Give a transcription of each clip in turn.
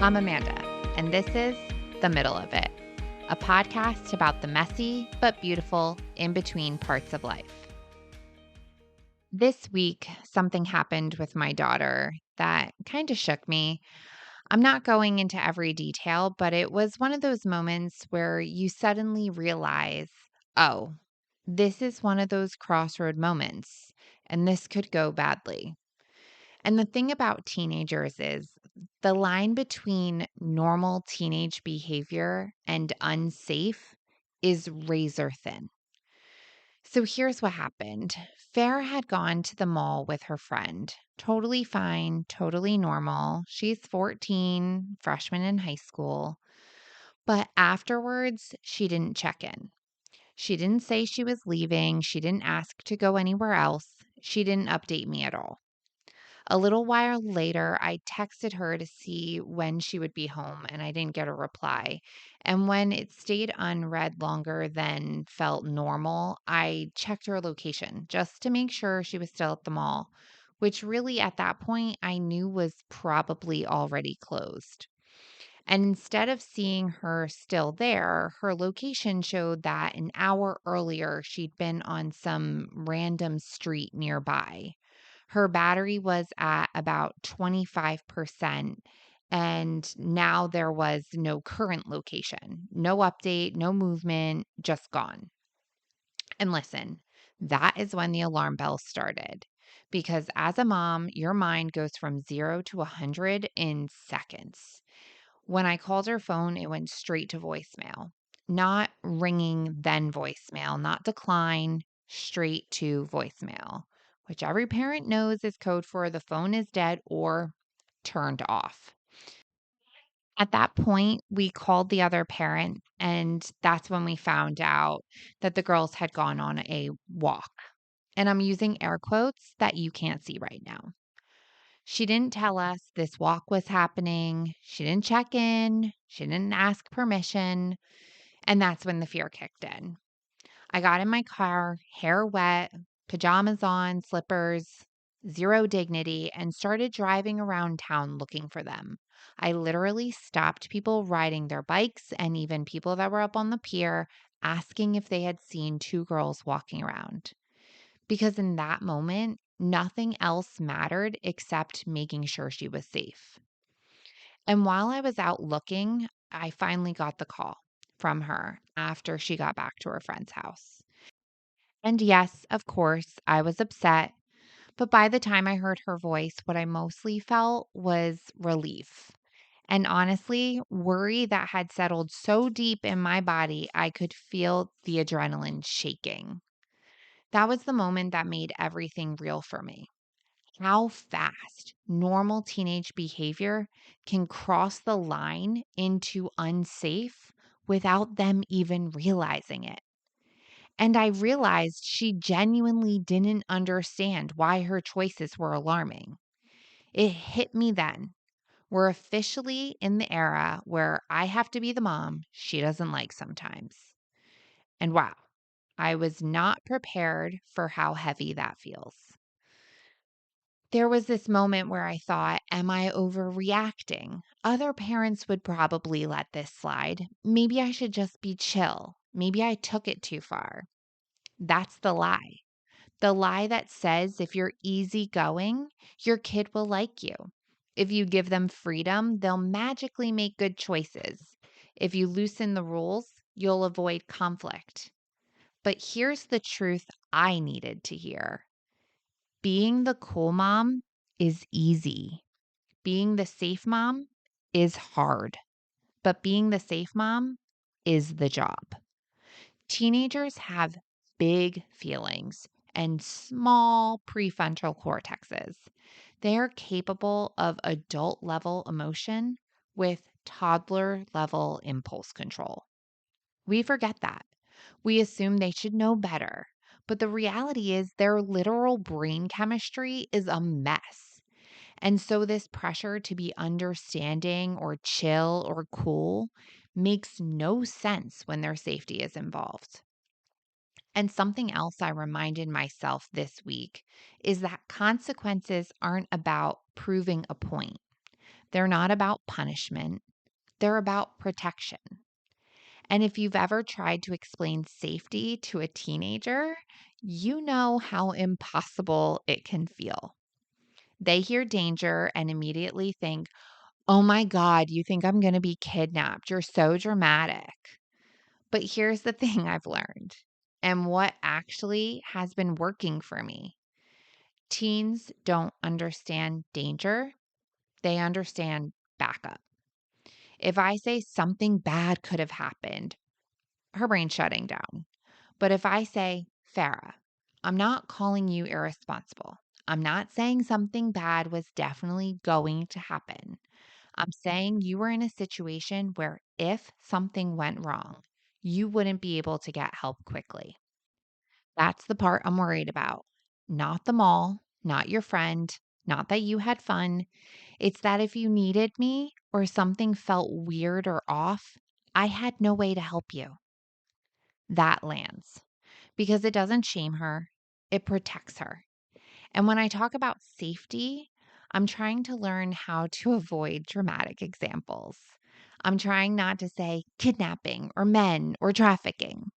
I'm Amanda, and this is The Middle of It, a podcast about the messy but beautiful in between parts of life. This week, something happened with my daughter that kind of shook me. I'm not going into every detail, but it was one of those moments where you suddenly realize, oh, this is one of those crossroad moments, and this could go badly. And the thing about teenagers is the line between normal teenage behavior and unsafe is razor thin. So here's what happened. Fair had gone to the mall with her friend. Totally fine, totally normal. She's 14, freshman in high school. But afterwards, she didn't check in. She didn't say she was leaving. She didn't ask to go anywhere else. She didn't update me at all. A little while later, I texted her to see when she would be home, and I didn't get a reply. And when it stayed unread longer than felt normal, I checked her location just to make sure she was still at the mall, which really at that point I knew was probably already closed. And instead of seeing her still there, her location showed that an hour earlier she'd been on some random street nearby. Her battery was at about 25%, and now there was no current location, no update, no movement, just gone. And listen, that is when the alarm bells started. Because as a mom, your mind goes from 0 to 100 in seconds. When I called her phone, it went straight to voicemail. Not ringing, then voicemail, not decline, straight to voicemail, which every parent knows is code for the phone is dead or turned off. At that point, we called the other parent, and that's when we found out that the girls had gone on a walk. And I'm using air quotes that you can't see right now. She didn't tell us this walk was happening. She didn't check in. She didn't ask permission. And that's when the fear kicked in. I got in my car, hair wet, pajamas on, slippers, zero dignity, and started driving around town looking for them. I literally stopped people riding their bikes and even people that were up on the pier asking if they had seen two girls walking around. Because in that moment, nothing else mattered except making sure she was safe. And while I was out looking, I finally got the call from her after she got back to her friend's house. And yes, of course, I was upset. But by the time I heard her voice, what I mostly felt was relief. And honestly, worry that had settled so deep in my body, I could feel the adrenaline shaking. That was the moment that made everything real for me. How fast normal teenage behavior can cross the line into unsafe without them even realizing it. And I realized she genuinely didn't understand why her choices were alarming. It hit me then. We're officially in the era where I have to be the mom she doesn't like sometimes. And wow, I was not prepared for how heavy that feels. There was this moment where I thought, am I overreacting? Other parents would probably let this slide. Maybe I should just be chill. Maybe I took it too far. That's the lie. The lie that says if you're easygoing, your kid will like you. If you give them freedom, they'll magically make good choices. If you loosen the rules, you'll avoid conflict. But here's the truth I needed to hear. Being the cool mom is easy. Being the safe mom is hard. But being the safe mom is the job. Teenagers have big feelings and small prefrontal cortexes. They are capable of adult level emotion with toddler level impulse control. We forget that. We assume they should know better. But the reality is their literal brain chemistry is a mess. And so this pressure to be understanding or chill or cool makes no sense when their safety is involved. And something else I reminded myself this week is that consequences aren't about proving a point. They're not about punishment, they're about protection. And if you've ever tried to explain safety to a teenager, you know how impossible it can feel. They hear danger and immediately think, "Oh my God, you think I'm going to be kidnapped? You're so dramatic." But here's the thing I've learned and what actually has been working for me. Teens don't understand danger, they understand backup. If I say something bad could have happened, her brain's shutting down. But if I say, "Farah, I'm not calling you irresponsible. I'm not saying something bad was definitely going to happen. I'm saying you were in a situation where if something went wrong, you wouldn't be able to get help quickly." That's the part I'm worried about. Not the mall, not your friend, not that you had fun. It's that if you needed me or something felt weird or off, I had no way to help you. That lands because it doesn't shame her, it protects her. And when I talk about safety, I'm trying to learn how to avoid dramatic examples. I'm trying not to say kidnapping or men or trafficking.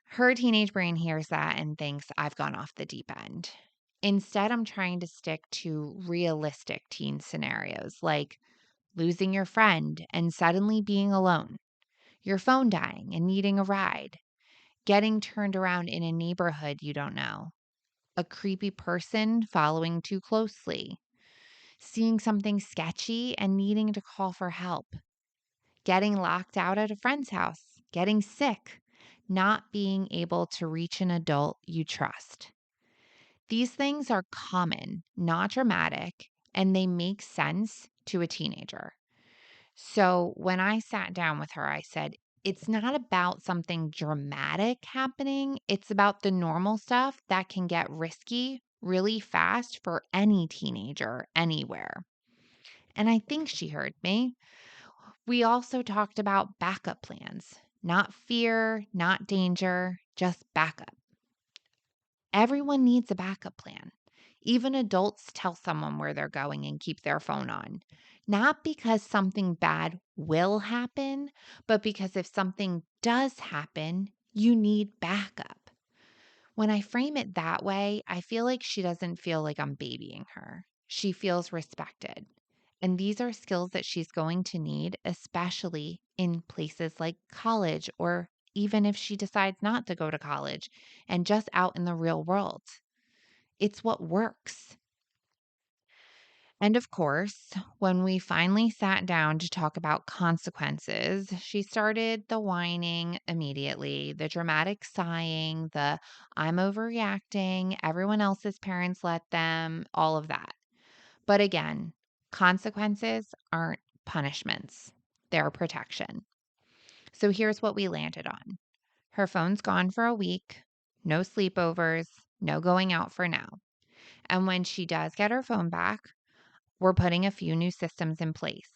Her teenage brain hears that and thinks I've gone off the deep end. Instead, I'm trying to stick to realistic teen scenarios like losing your friend and suddenly being alone, your phone dying and needing a ride, getting turned around in a neighborhood you don't know, a creepy person following too closely, seeing something sketchy and needing to call for help, getting locked out at a friend's house, getting sick, not being able to reach an adult you trust. These things are common, not dramatic, and they make sense to a teenager. So when I sat down with her, I said, it's not about something dramatic happening. It's about the normal stuff that can get risky really fast for any teenager anywhere. And I think she heard me. We also talked about backup plans, not fear, not danger, just backup. Everyone needs a backup plan. Even adults tell someone where they're going and keep their phone on. Not because something bad will happen, but because if something does happen, you need backup. When I frame it that way, I feel like she doesn't feel like I'm babying her. She feels respected. And these are skills that she's going to need, especially in places like college, or even if she decides not to go to college and just out in the real world. It's what works. And of course, when we finally sat down to talk about consequences, she started the whining immediately, the dramatic sighing, the "I'm overreacting, everyone else's parents let them," all of that. But again, consequences aren't punishments, they're protection. So here's what we landed on: her phone's gone for a week, no sleepovers, no going out for now. And when she does get her phone back, we're putting a few new systems in place.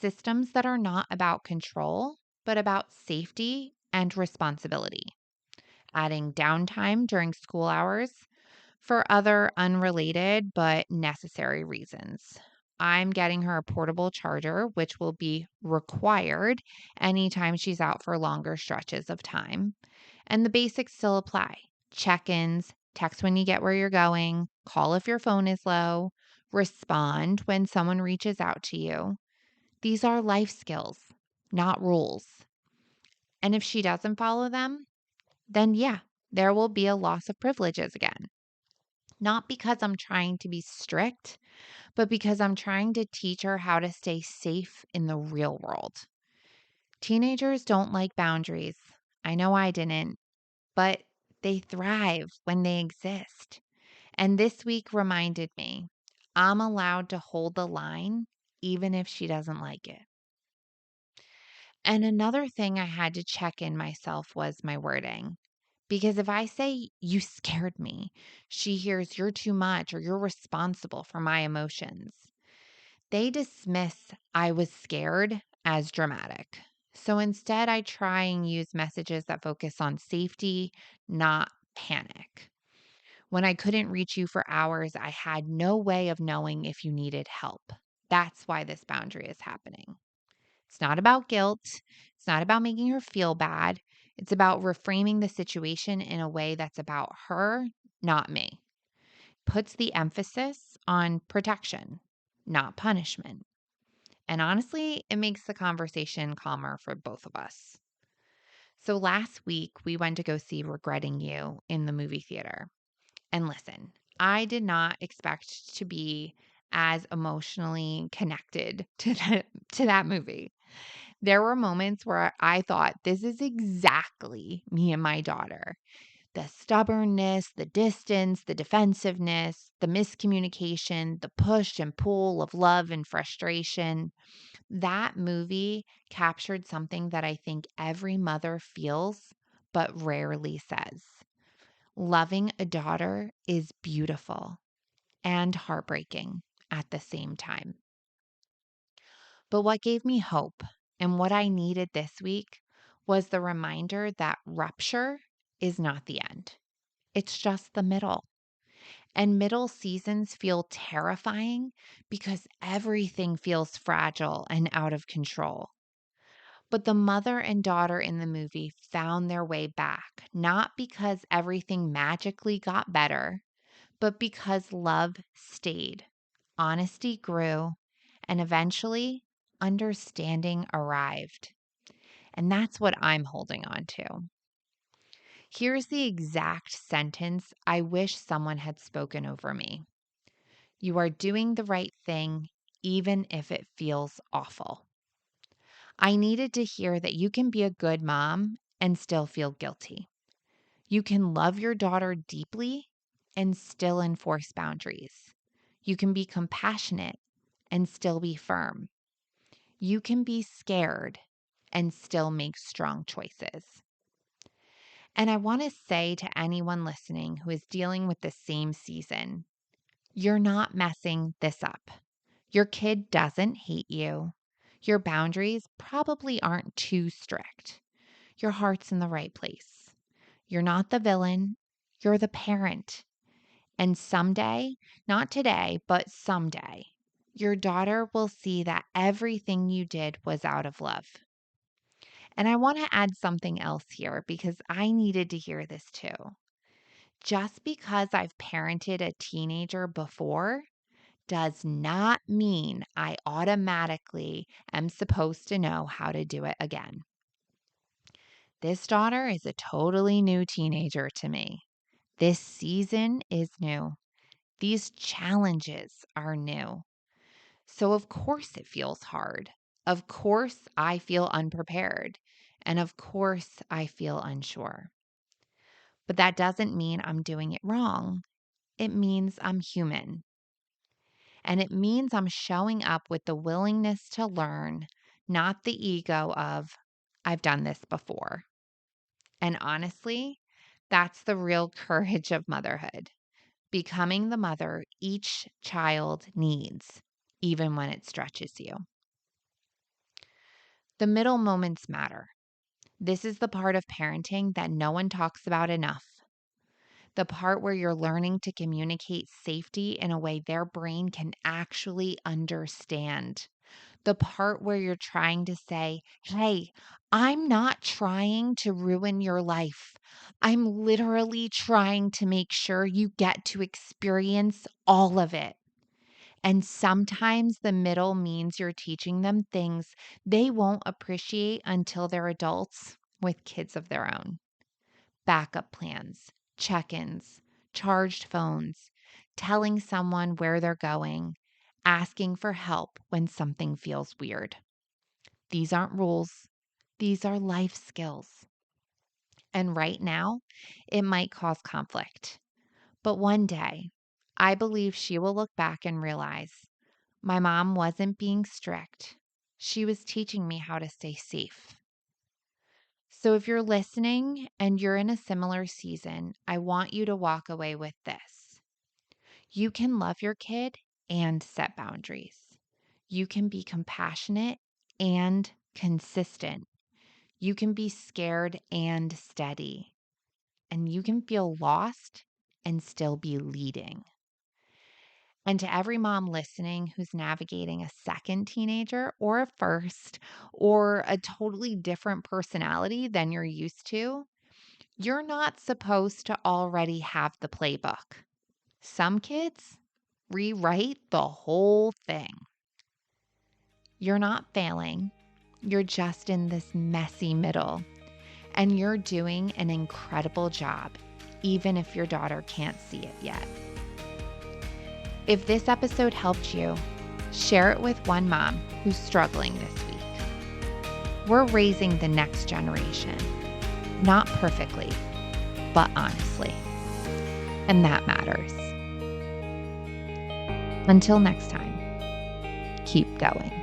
Systems that are not about control, but about safety and responsibility. Adding downtime during school hours for other unrelated but necessary reasons. I'm getting her a portable charger, which will be required anytime she's out for longer stretches of time. And the basics still apply: check ins, text when you get where you're going, call if your phone is low, respond when someone reaches out to you. These are life skills, not rules. And if she doesn't follow them, then yeah, there will be a loss of privileges again. Not because I'm trying to be strict, but because I'm trying to teach her how to stay safe in the real world. Teenagers don't like boundaries. I know I didn't, but they thrive when they exist. And this week reminded me I'm allowed to hold the line even if she doesn't like it. And another thing I had to check in myself was my wording. Because if I say, "You scared me," she hears, "You're too much," or "You're responsible for my emotions." They dismiss "I was scared" as dramatic. So instead, I try and use messages that focus on safety, not panic. When I couldn't reach you for hours, I had no way of knowing if you needed help. That's why this boundary is happening. It's not about guilt. It's not about making her feel bad. It's about reframing the situation in a way that's about her, not me. Puts the emphasis on protection, not punishment. And honestly, it makes the conversation calmer for both of us. So last week, we went to go see Regretting You in the movie theater. And listen, I did not expect to be as emotionally connected to that movie. There were moments where I thought, this is exactly me and my daughter. The stubbornness, the distance, the defensiveness, the miscommunication, the push and pull of love and frustration. That movie captured something that I think every mother feels, but rarely says. Loving a daughter is beautiful and heartbreaking at the same time. But what gave me hope and what I needed this week was the reminder that rupture is not the end. It's just the middle. And middle seasons feel terrifying because everything feels fragile and out of control. But the mother and daughter in the movie found their way back, not because everything magically got better, but because love stayed, honesty grew, and eventually understanding arrived. And that's what I'm holding on to. Here's the exact sentence I wish someone had spoken over me. You are doing the right thing, even if it feels awful. I needed to hear that you can be a good mom and still feel guilty. You can love your daughter deeply and still enforce boundaries. You can be compassionate and still be firm. You can be scared and still make strong choices. And I want to say to anyone listening who is dealing with the same season, you're not messing this up. Your kid doesn't hate you. Your boundaries probably aren't too strict. Your heart's in the right place. You're not the villain. You're the parent. And someday, not today, but someday, your daughter will see that everything you did was out of love. And I want to add something else here because I needed to hear this too. Just because I've parented a teenager before does not mean I automatically am supposed to know how to do it again. This daughter is a totally new teenager to me. This season is new. These challenges are new. So, of course, it feels hard. Of course, I feel unprepared. And of course, I feel unsure. But that doesn't mean I'm doing it wrong. It means I'm human. And it means I'm showing up with the willingness to learn, not the ego of, I've done this before. And honestly, that's the real courage of motherhood. Becoming the mother each child needs, even when it stretches you. The middle moments matter. This is the part of parenting that no one talks about enough. The part where you're learning to communicate safety in a way their brain can actually understand. The part where you're trying to say, hey, I'm not trying to ruin your life. I'm literally trying to make sure you get to experience all of it. And sometimes the middle means you're teaching them things they won't appreciate until they're adults with kids of their own. Backup plans, check-ins, charged phones, telling someone where they're going, asking for help when something feels weird. These aren't rules. These are life skills. And right now, it might cause conflict. But one day, I believe she will look back and realize my mom wasn't being strict. She was teaching me how to stay safe. So if you're listening and you're in a similar season, I want you to walk away with this. You can love your kid and set boundaries. You can be compassionate and consistent. You can be scared and steady. And you can feel lost and still be leading. And to every mom listening who's navigating a second teenager or a first or a totally different personality than you're used to, you're not supposed to already have the playbook. Some kids rewrite the whole thing. You're not failing. You're just in this messy middle, and you're doing an incredible job, even if your daughter can't see it yet. If this episode helped you, share it with one mom who's struggling this week. We're raising the next generation, not perfectly, but honestly. And that matters. Until next time, keep going.